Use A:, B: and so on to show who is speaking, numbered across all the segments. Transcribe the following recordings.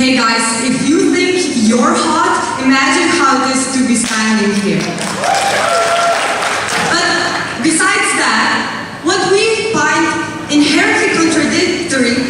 A: Hey guys, if you think you're hot, imagine how it is to be standing here. But besides that, what we find inherently contradictory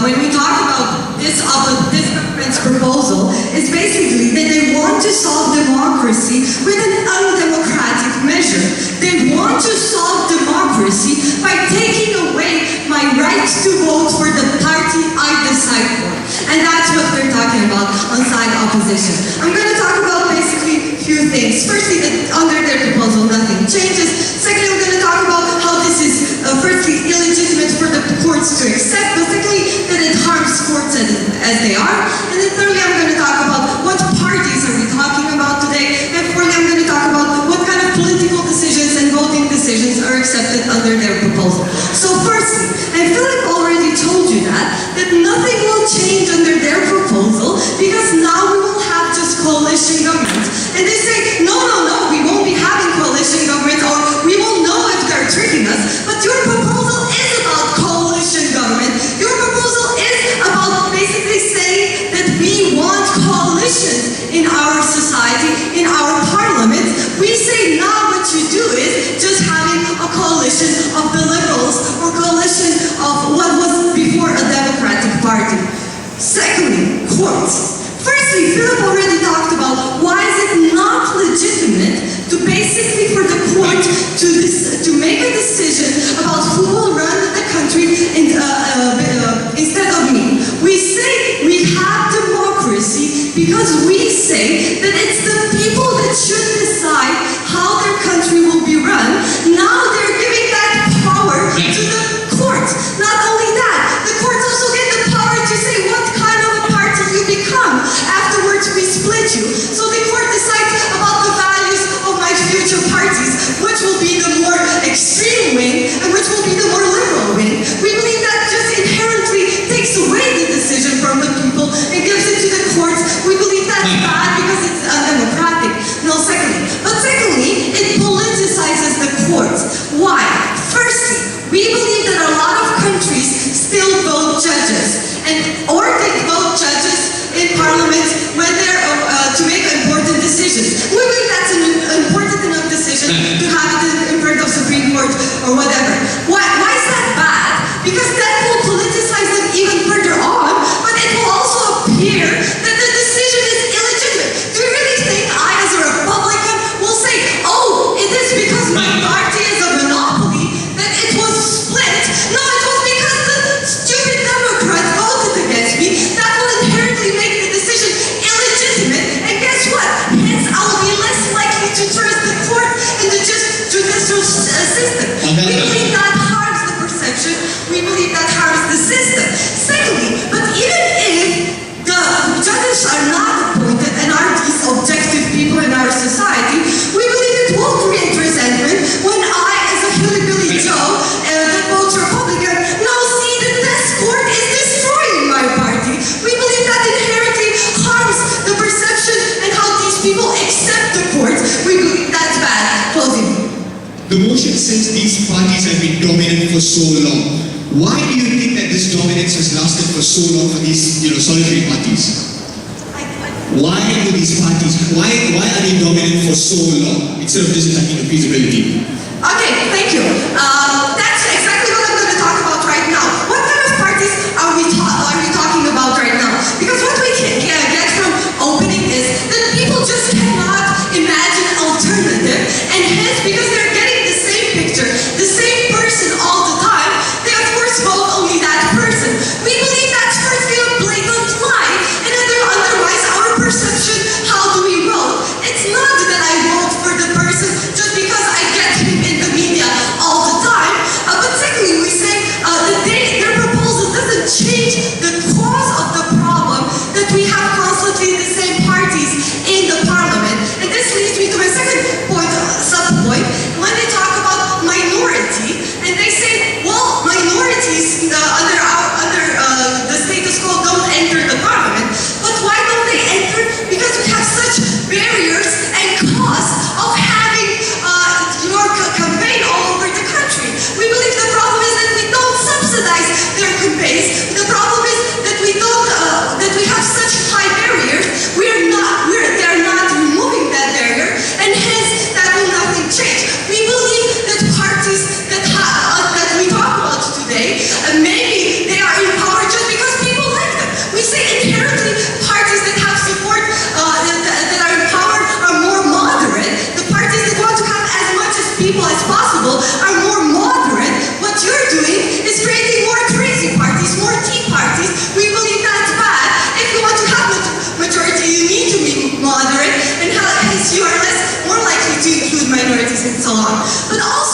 A: when we talk about this government's proposal is basically that they want to solve democracy with an undemocratic measure. They want to solve democracy by taking away my right to vote for the party I decide for. And that's what they're talking about on side opposition. I'm going to talk about basically a few things. Firstly, that under their proposal, nothing changes. Secondly, I'm going to talk about how this is, firstly, illegitimate for the courts to accept, but secondly, that it harms courts as they are. And then thirdly, I'm going to talk about what parties are we talking about today. And fourthly, I'm going to talk about what kind of political decisions and voting decisions are accepted under their proposal. So firstly, and Philip already told you that nothing will change under their proposal because now we will have just coalition governments. And they say, no, we won't be having coalition governments, or we will know if they're tricking us. But your proposal is about coalition government. Your proposal is about basically saying that we want coalitions in our society, in our parliament. We say now what you do is just having a coalition of the liberals or coalition of what was before a democratic party. Secondly, courts. Firstly, Philip already talked about why is it not legitimate to basically for the court to make a decision about who will run the country instead of me. We say we have democracy because we say that it's the people that should decide how their country will be run. Now they're giving that power to the courts. Not only that, the courts also get the power to say what kind of a party you become. Afterwards, we split you. So the court decides about the values of my future parties, which will be the more extreme wing and which will be the more liberal wing. We believe that just inherently takes away the decision from the people and gives it to the courts. We believe that's bad because it's undemocratic. Secondly, it politicizes the courts. Why? Firstly, we believe that a lot of countries still vote judges, or they vote judges in parliament when they're to make important decisions. We believe that's an important enough decision to have it in front of Supreme Court or whatever. Why is that bad? Because that will politicize them even further on, but it will also appear that the decision is illegitimate. Do you really think I, as a Republican, will say, oh, it is because my party is a monopoly that it was split? No, it was because the stupid Democrats voted against me. That will inherently make the decision illegitimate. And guess what? Hence, I will be less likely to trust the court and the judicial system. We believe that harms the perception. We believe that harms the system. Secondly, but even if the judges are not appointed and are these objective people in our society, we believe it will create resentment when I, as a hillbilly Joe that votes Republican, now see that this court is destroying my party. We believe that inherently harms the perception and how these people accept the court. We believe that's bad. Closing.
B: The motion says these parties have been dominant for so long. Why do you think that this dominance has lasted for so long for these solitary parties? Why do these parties, why are they dominant for so long instead of just attacking the feasibility?
A: Okay, thank you. That's exactly what I'm going to talk about right now. What kind of parties are we talking about right now? Because what we can get from opening is that people just cannot imagine alternative, and hence, because they're getting the same picture, the same person all the time, they of course vote only that person. We believe that's firstly a blatant lie, and it undermines our perception. How do we vote? It's not that I vote for the person just because I get him in the media all the time. and so on. But also